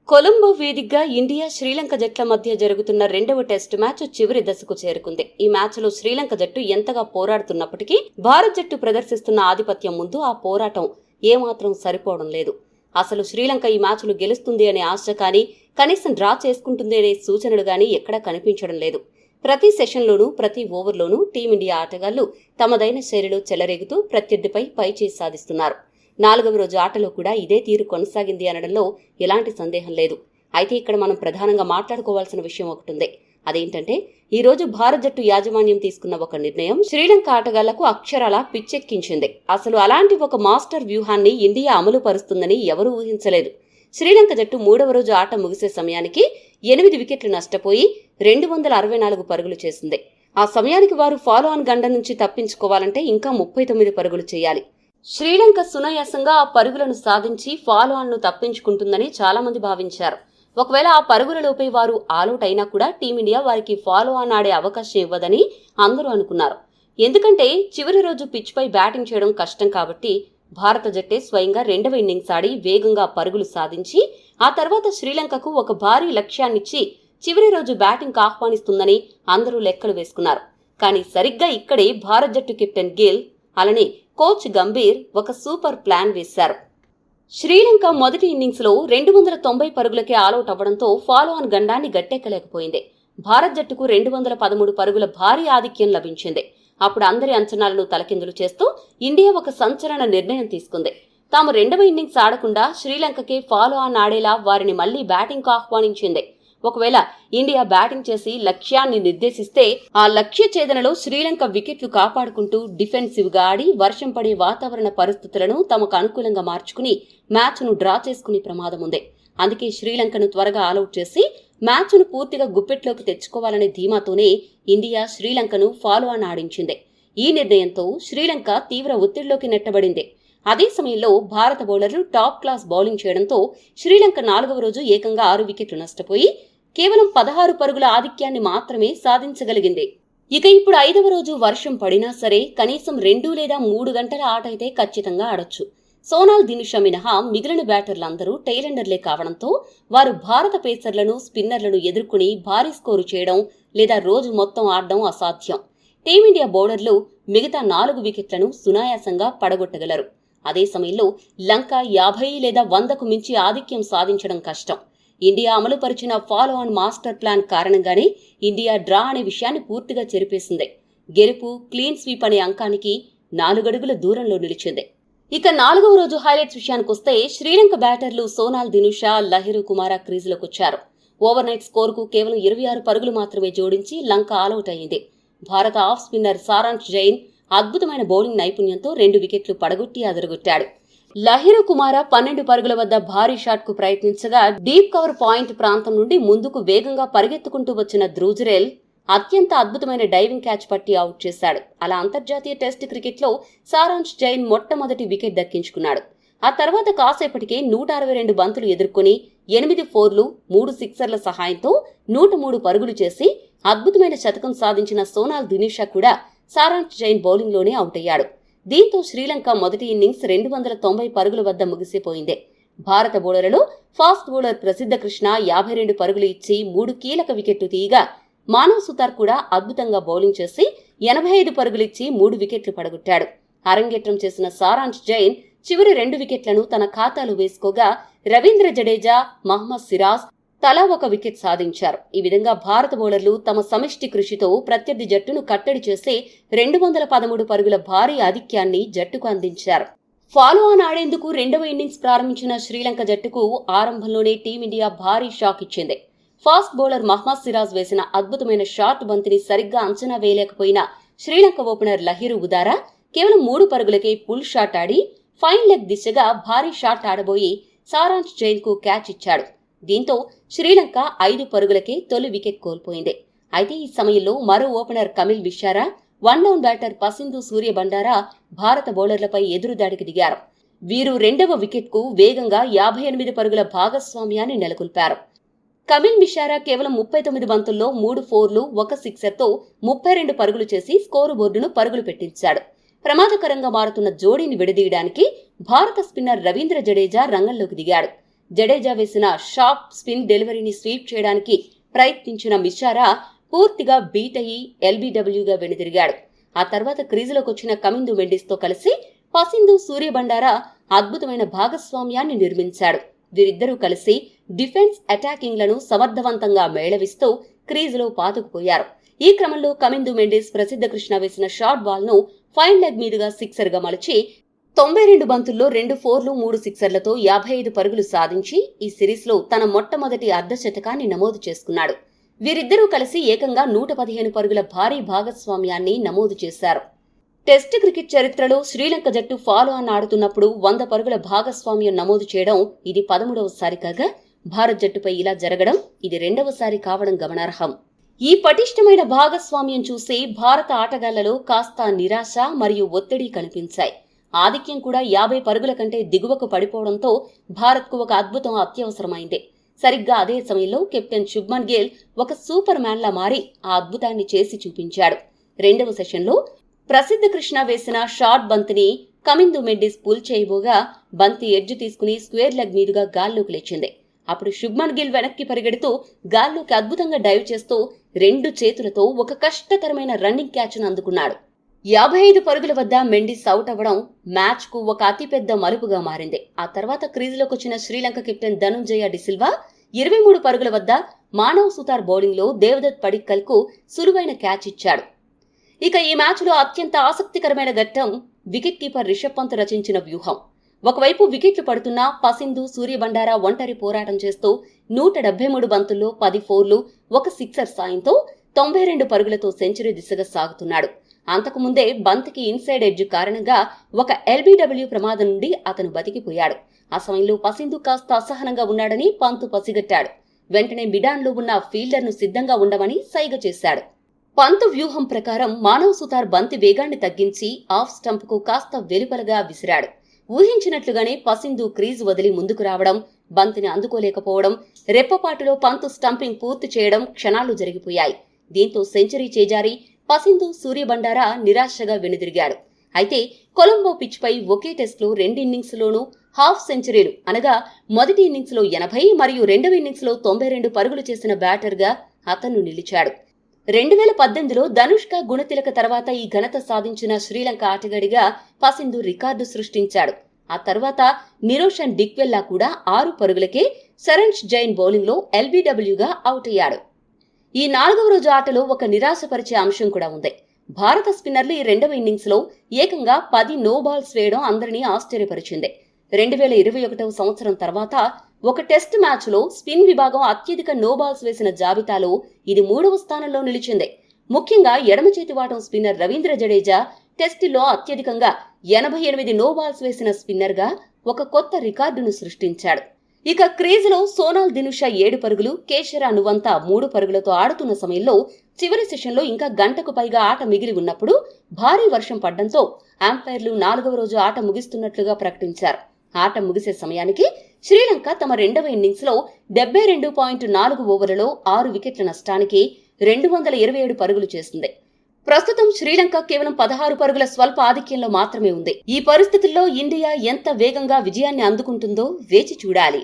కొలంబో వేదికగా ఇండియా శ్రీలంక జట్ల మధ్య జరుగుతున్న రెండవ టెస్ట్ మ్యాచ్ చివరి దశకు చేరుకుంది. ఈ మ్యాచ్ లో శ్రీలంక జట్టు ఎంతగా పోరాడుతున్నప్పటికీ భారత్ జట్టు ప్రదర్శిస్తున్న ఆధిపత్యం ముందు ఆ పోరాటం ఏమాత్రం సరిపోవడం లేదు. అసలు శ్రీలంక ఈ మ్యాచ్ లో గెలుస్తుంది అనే ఆశ కానీ, కనీసం డ్రా చేసుకుంటుంది అనే సూచనలు గానీ ఎక్కడా కనిపించడం లేదు. ప్రతి సెషన్లోనూ, ప్రతి ఓవర్లోనూ టీమిండియా ఆటగాళ్లు తమదైన శైలిలో చెలరేగుతూ ప్రత్యర్థిపై పైచేయి సాధిస్తున్నారు. 4వ రోజు ఆటలో కూడా ఇదే తీరు కొనసాగింది అనడంలో ఎలాంటి సందేహం లేదు. అయితే ఇక్కడ మనం ప్రధానంగా మాట్లాడుకోవాల్సిన విషయం ఒకటి ఉంది. అదేంటంటే, ఈ రోజు భారత్ జట్టు యాజమాన్యం తీసుకున్న ఒక నిర్ణయం శ్రీలంక ఆటగాళ్లకు అక్షరాలా పిచ్చెక్కించింది. అసలు అలాంటి ఒక మాస్టర్ వ్యూహాన్ని ఇండియా అమలు పరుస్తుందని ఎవరూ ఊహించలేదు. శ్రీలంక జట్టు 3వ రోజు ఆట ముగిసే సమయానికి 8 వికెట్లు నష్టపోయి 264 పరుగులు చేసింది. ఆ సమయానికి వారు ఫాలో ఆన్ గండ నుంచి తప్పించుకోవాలంటే ఇంకా 39 పరుగులు చేయాలి. శ్రీలంక సునాయాసంగా ఆ పరుగులను సాధించి ఫాలో ఆన్ ను తప్పించుకుంటుందని చాలా మంది భావించారు. ఒకవేళ ఆ పరుగులలోపై వారు ఆలౌట్ అయినా కూడా టీమిండియా వారికి ఫాలో ఆన్ ఆడే అవకాశం ఇవ్వదని అందరూ అనుకున్నారు. ఎందుకంటే చివరి రోజు పిచ్ పై బ్యాటింగ్ చేయడం కష్టం కాబట్టి భారత జట్టే స్వయంగా రెండవ ఇన్నింగ్స్ ఆడి వేగంగా పరుగులు సాధించి ఆ తర్వాత శ్రీలంకకు ఒక భారీ లక్ష్యాన్నిచ్చి చివరి రోజు బ్యాటింగ్ ఆహ్వానిస్తుందని అందరూ లెక్కలు వేసుకున్నారు. కానీ సరిగ్గా ఇక్కడే భారత జట్టు కెప్టెన్ గిల్ అలానే కోచ్ గంభీర్ ఒక సూపర్ ప్లాన్ వేశారు. శ్రీలంక మొదటి ఇన్నింగ్స్ లో 290 పరుగులకే ఆలౌట్ అవ్వడంతో ఫాలో ఆన్ గండాన్ని గట్టెక్కలేకపోయింది. భారత్ జట్టుకు 213 పరుగుల భారీ ఆధిక్యం లభించింది. అప్పుడు అందరి అంచనాలను తలకిందులు చేస్తూ ఇండియా ఒక సంచలన నిర్ణయం తీసుకుంది. తాము రెండవ ఇన్నింగ్స్ ఆడకుండా శ్రీలంకకే ఫాలో ఆన్ ఆడేలా వారిని మళ్లీ బ్యాటింగ్ కు ఆహ్వానించింది. ఒకవేళ ఇండియా బ్యాటింగ్ చేసి లక్ష్యాన్ని నిర్దేశిస్తే ఆ లక్ష్య ఛేదనలో శ్రీలంక వికెట్లు కాపాడుకుంటూ డిఫెన్సివ్ గా ఆడి వర్షం పడే వాతావరణ పరిస్థితులను తమకు అనుకూలంగా మార్చుకుని మ్యాచ్ ను డ్రా చేసుకునే ప్రమాదం ఉంది. అందుకే శ్రీలంకను త్వరగా ఆలౌట్ చేసి మ్యాచ్ ను పూర్తిగా గుప్పెట్లోకి తెచ్చుకోవాలనే ధీమాతోనే ఇండియా శ్రీలంకను ఫాలో ఆన్ ఆడించింది. ఈ నిర్ణయంతో శ్రీలంక తీవ్ర ఒత్తిడిలోకి నెట్టబడింది. అదే సమయంలో భారత బౌలర్లు టాప్ క్లాస్ బౌలింగ్ చేయడంతో శ్రీలంక 4వ రోజు ఏకంగా 6 వికెట్లు నష్టపోయి కేవలం 16 పరుగుల ఆధిక్యాన్ని మాత్రమే సాధించగలిగింది. ఇక ఇప్పుడు 5వ రోజు వర్షం పడినా సరే కనీసం 2 లేదా 3 గంటల ఆట అయితే ఖచ్చితంగా ఆడొచ్చు. సోనాల్ దినుషా మినహా మిగిలిన బ్యాటర్లందరూ టైలెండర్లే కావడంతో వారు భారత పేసర్లను, స్పిన్నర్లను ఎదుర్కొని భారీ స్కోరు చేయడం లేదా రోజు మొత్తం ఆడడం అసాధ్యం. టీమిండియా బౌలర్లు మిగతా 4 వికెట్లను సునాయాసంగా పడగొట్టగలరు. అదే సమయంలో లంక 50 లేదా 100కు మించి ఆధిక్యం సాధించడం కష్టం. ఇండియా అమలుపరిచిన ఫాలో ఆన్ మాస్టర్ ప్లాన్ కారణంగానే ఇండియా డ్రా అనే విషయాన్ని పూర్తిగా చెరిపేసింది. గెలుపు, క్లీన్ స్వీప్ అనే అంకానికి 4 అడుగుల దూరంలో నిలిచింది. ఇక 4వ రోజు హైలైట్స్ విషయానికొస్తే శ్రీలంక బ్యాటర్లు సోనాల్ దినుషా, లహిరు కుమార క్రీజులోకొచ్చారు. ఓవర్ నైట్ స్కోరుకు కేవలం 26 పరుగులు మాత్రమే జోడించి లంక ఆలౌట్ అయింది. భారత ఆఫ్ స్పిన్నర్ సారాంష్ జైన్ అద్భుతమైన బౌలింగ్ నైపుణ్యంతో 2 వికెట్లు పడగొట్టి అదరగొట్టాడు. లహిరు కుమార 12 పరుగుల వద్ద భారీ షాట్ కు ప్రయత్నించగా డీప్ కవర్ పాయింట్ ప్రాంతం నుండి ముందుకు వేగంగా పరిగెత్తుకుంటూ వచ్చిన ధ్రువజురేల్ అత్యంత అద్భుతమైన డైవింగ్ క్యాచ్ పట్టి అవుట్ చేశాడు. అలా అంతర్జాతీయ టెస్ట్ క్రికెట్ లో సారాంష్ జైన్ మొట్టమొదటి వికెట్ దక్కించుకున్నాడు. ఆ తర్వాత కాసేపటికే 162 బంతులు ఎదుర్కొని 8 ఫోర్లు, 3 సిక్సర్ల సహాయంతో 103 పరుగులు చేసి అద్భుతమైన శతకం సాధించిన సోనాల్ దినుషా కూడా సారాంష్ జైన్ బౌలింగ్లోనే అవుట్ అయ్యాడు. దీంతో శ్రీలంక మొదటి ఇన్నింగ్స్ 290 పరుగుల వద్ద ముగిసిపోయింది. భారత బౌలర్లలో ఫాస్ట్ బౌలర్ ప్రసిద్ధ కృష్ణ 52 పరుగులు ఇచ్చి 3 కీలక వికెట్లు తీయగా మానవ్ సుతార్ కూడా అద్భుతంగా బౌలింగ్ చేసి 85 పరుగులిచ్చి 3 వికెట్లు పడగొట్టాడు. అరంగేట్రం చేసిన సారాంష్ జైన్ చివరి 2 వికెట్లను తన ఖాతాలో వేసుకోగా రవీంద్ర జడేజా, మహ్మద్ సిరాజ్ తలా ఒక వికెట్ సాధించారు. ఈ విధంగా భారత బౌలర్లు తమ సమిష్టి కృషితో ప్రత్యర్థి జట్టును కట్టడి చేసి 213 పరుగుల భారీ ఆధిక్యాన్ని జట్టుకు అందించారు. ఫాలో ఆన్ ఆడేందుకు రెండవ ఇన్నింగ్స్ ప్రారంభించిన శ్రీలంక జట్టుకు ఆరంభంలోనే టీమిండియా భారీ షాక్ ఇచ్చింది. ఫాస్ట్ బౌలర్ మహ్మద్ సిరాజ్ వేసిన అద్భుతమైన షార్ట్ బంతిని సరిగ్గా అంచనా వేయలేకపోయిన శ్రీలంక ఓపెనర్ లహిరు ఉదారా కేవలం 3 పరుగులకే పుల్ షాట్ ఆడి ఫైన్ లెగ్ దిశగా భారీ షాట్ ఆడబోయి సారాంష్ జైన్ కు క్యాచ్ ఇచ్చాడు. దీంతో శ్రీలంక 5 పరుగులకే తొలి వికెట్ కోల్పోయింది. అయితే ఈ సమయంలో మరో ఓపెనర్ కమిల్ విశారా, 1 డౌన్ బ్యాటర్ పసింధు సూర్య బండారా భారత బౌలర్లపై ఎదురుదాడికి దిగారు. వీరు రెండవ వికెట్ కు వేగంగా 58 పరుగుల భాగస్వామ్యాన్ని నెలకొల్పారు. కమిల్ విశారా కేవలం 39 బంతుల్లో 3 ఫోర్లు, 1 సిక్సర్తో 32 పరుగులు చేసి స్కోరు బోర్డును పరుగులు పెట్టించాడు. ప్రమాదకరంగా మారుతున్న జోడీని విడదీయడానికి భారత స్పిన్నర్ రవీంద్ర జడేజా రంగంలోకి దిగాడు. జడేజా వేసిన షార్ప్ స్పిన్ డెలివరీని స్వీప్ చేయడానికి ప్రయత్నించిన మిషారా పూర్తిగా బీట్ అయ్యి ఎల్బీడబ్ల్యూగా వెనుదిరిగాడు. ఆ తర్వాత క్రీజులోకి వచ్చిన కమిందు మెండిస్ తో కలిసి పసింధు సూర్యబండారా అద్భుతమైన భాగస్వామ్యాన్ని నిర్మించాడు. వీరిద్దరూ కలిసి డిఫెన్స్ అటాకింగ్ లను సమర్థవంతంగా మేళవిస్తూ క్రీజులో పాతుకుపోయారు. ఈ క్రమంలో కమిందు మెండిస్ ప్రసిద్ధ కృష్ణ వేసిన షార్ట్ బాల్ ను ఫైన్ లెగ్ మీదుగా సిక్సర్ గా మలిచి 92 బంతుల్లో 2 4లు 3 సిక్సర్లతో 55 పరుగులు సాధించి ఈ సిరీస్ లో తన మొట్టమొదటి అర్ధశతకాన్ని నమోదు చేసుకున్నాడు. వీరిద్దరూ కలిసి ఏకంగా 115 పరుగుల భారీ భాగస్వామ్యాన్ని నమోదు చేశారు. టెస్ట్ క్రికెట్ చరిత్రలో శ్రీలంక జట్టు ఫాలో ఆన్ ఆడుతున్నప్పుడు 100 పరుగుల భాగస్వామ్యం నమోదు చేయడం ఇది 13వసారి కాగా, భారత్ జట్టుపై ఇలా జరగడం ఇది 2వసారి కావడం గమనార్హం. ఈ పటిష్టమైన భాగస్వామ్యం చూసి భారత ఆటగాళ్లలో కాస్త నిరాశ మరియు ఒత్తిడి కనిపించాయి. ఆధిక్యం కూడా 50 పరుగుల కంటే దిగువకు పడిపోవడంతో భారత్కు ఒక అద్భుతం అత్యవసరమైంది. సరిగ్గా అదే సమయంలో కెప్టెన్ శుభ్మన్ గిల్ ఒక సూపర్ మ్యాన్ లా మారి ఆ అద్భుతాన్ని చేసి చూపించాడు. 2వ సెషన్లో ప్రసిద్ధ కృష్ణ వేసిన షార్ట్ బంతిని కమిందు మెండిస్ పుల్ చేయబోగా బంతి ఎడ్జ్ తీసుకుని స్క్వేర్ లెగ్ మీదుగా గాల్లోకి లేచింది. అప్పుడు శుభ్మన్ గిల్ వెనక్కి పరిగెడుతూ గాల్లోకి అద్భుతంగా డైవ్ చేస్తూ 2 చేతులతో ఒక కష్టతరమైన రన్నింగ్ క్యాచ్ను అందుకున్నాడు. 55 పరుగుల వద్ద మెండిస్ అవుట్ అవ్వడం మ్యాచ్ కు ఒక అతిపెద్ద మలుపుగా మారింది. ఆ తర్వాత క్రీజులోకి వచ్చిన శ్రీలంక కెప్టెన్ ధనుంజయ డిసిల్వా 23 పరుగుల వద్ద మానవ్ సుతార్ బౌలింగ్ లో దేవదత్ పడిక్కల్ కు సులువైన క్యాచ్ ఇచ్చాడు. ఇక ఈ మ్యాచ్ లో అత్యంత ఆసక్తికరమైన ఘట్టం వికెట్ కీపర్ రిషబ్ పంత్ రచించిన వ్యూహం. ఒకవైపు వికెట్లు పడుతున్నా పసింధు సూర్యబండారా ఒంటరి పోరాటం చేస్తూ 173 బంతుల్లో 10 4లు 1 సిక్సర్ సాయంతో 92 పరుగులతో సెంచరీ దిశగా సాగుతున్నాడు. అంతకుముందే బంతికి ఇన్సైడ్ ఎడ్జ్ కారణంగా ఒక ఎల్బీడబ్ల్యూ ప్రమాదం నుండి అతను బతికిపోయాడు. ఆ సమయంలో పసింధు కాస్త అసహనంగా ఉన్నాడని పంతు పసిగట్టాడు. వెంటనే మిడాన్లో ఉన్న ఫీల్డర్ను సిద్ధంగా ఉండమని సైగ చేశాడు. పంతు వ్యూహం ప్రకారం మానవ్ సుతార్ బంతి వేగాన్ని తగ్గించి ఆఫ్ స్టంప్కు కాస్త వెలుపలగా విసిరాడు. ఊహించినట్లుగానే పసింధు క్రీజ్ వదిలి ముందుకు రావడం, బంతిని అందుకోలేకపోవడం, రెప్పపాటులో పంతు స్టంపింగ్ పూర్తి చేయడం క్షణాలు జరిగిపోయాయి. దీంతో సెంచరీ చేజారి పసింధు సూర్యబండారా నిరాశగా వెనుదిరిగాడు. అయితే కొలంబో పిచ్ పై ఒకే టెస్ట్లో 2 ఇన్నింగ్స్లోనూ హాఫ్ సెంచరీలు అనగా మొదటి ఇన్నింగ్స్లో 80 మరియు 2వ ఇన్నింగ్స్లో 92 పరుగులు చేసిన బ్యాటర్గా అతను నిలిచాడు. 2018లో ధనుష్క గుణతిలక తర్వాత ఈ ఘనత సాధించిన శ్రీలంక ఆటగాడిగా పసింధు రికార్డు సృష్టించాడు. ఆ తర్వాత నిరోషన్ డిక్వెల్లా కూడా 6 పరుగులకే సరెంజ్ జైన్ బౌలింగ్ లో ఎల్బీడబ్ల్యూగా అవుట్ అయ్యాడు. ఈ 4వ రోజు ఆటలో ఒక నిరాశపరిచే అంశం కూడా ఉంది. భారత స్పిన్నర్లు ఈ 2వ ఇన్నింగ్స్ లో ఏకంగా 10 నో బాల్స్ వేయడం అందరినీ ఆశ్చర్యపరిచింది. 2021వ సంవత్సరం తర్వాత ఒక టెస్ట్ మ్యాచ్ లో స్పిన్ విభాగం అత్యధిక నో బాల్స్ వేసిన జాబితాలో ఇది 3వ స్థానంలో నిలిచింది. ముఖ్యంగా ఎడమ చేతివాటం స్పిన్నర్ రవీంద్ర జడేజా టెస్టులో అత్యధికంగా 88 నో బాల్స్ వేసిన స్పిన్నర్ గా ఒక కొత్త రికార్డును సృష్టించాడు. ఇక క్రీజులో సోనాల్ దినుషా 7 పరుగులు, కేశరా నువంతా 3 పరుగులతో ఆడుతున్న సమయంలో చివరి సెషన్లో ఇంకా గంటకు పైగా ఆట మిగిలి ఉన్నప్పుడు భారీ వర్షం పడ్డంతో అంపైర్లు 4వ రోజు ఆట ముగిస్తున్నట్లుగా ప్రకటించారు. ఆట ముగిసే సమయానికి శ్రీలంక తమ 2వ ఇన్నింగ్స్ లో 72.4 ఓవర్లలో 6 వికెట్ల నష్టానికి 227 పరుగులు చేసింది. ప్రస్తుతం శ్రీలంక కేవలం 16 పరుగుల స్వల్ప ఆధిక్యంలో మాత్రమే ఉంది. ఈ పరిస్థితుల్లో ఇండియా ఎంత వేగంగా విజయాన్ని అందుకుంటుందో వేచి చూడాలి.